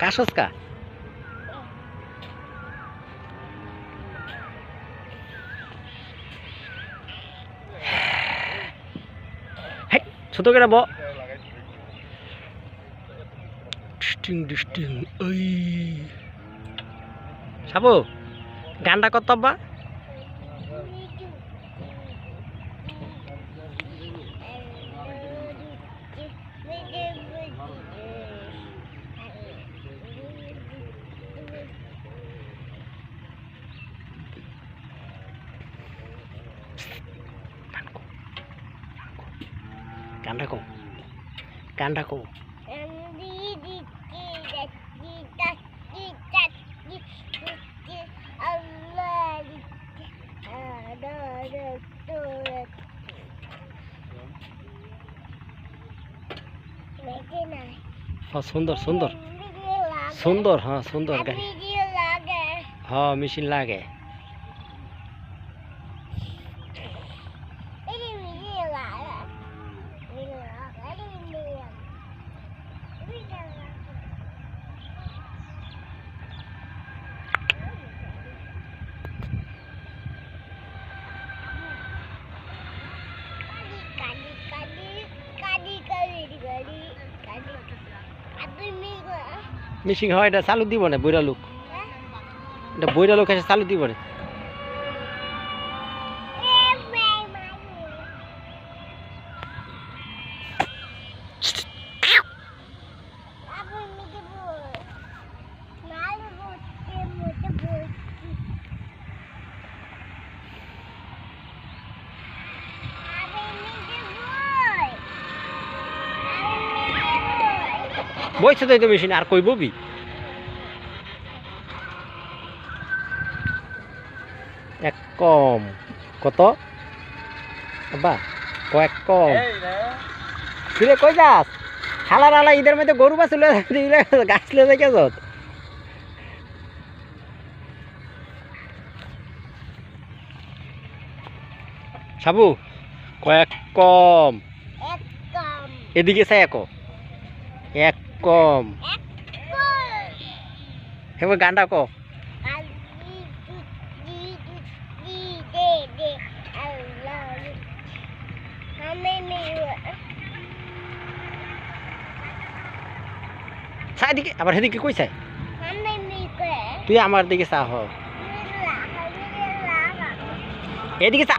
কাশস কা ছোট করে ব ডিস্টিং ওই সাবু গানটা কত বা গানটা কো সুন্দর সুন্দর সুন্দর হ্যাঁ সুন্দর গাড়ি হ্যাঁ মেশিন লাগে মিশিং হয় এটা চালু দিব না বইরা লোক এটা বইরা লোক এসে চালু দিব না বইছে তো মেশিন আর কই ববি এক কম কত বাবা কয়েক কম তুই কই যাস হালার আলা ঈদের মধ্যে গরু বাছুর গাছ লয়ে যাই যত সাবু কয়েক কম এদিকে চাই এক এক কম হেব গানটা ক চাই দিকে আবার সেদিকে কই চাই তুই আমার দিকে চা হ এদিকে চা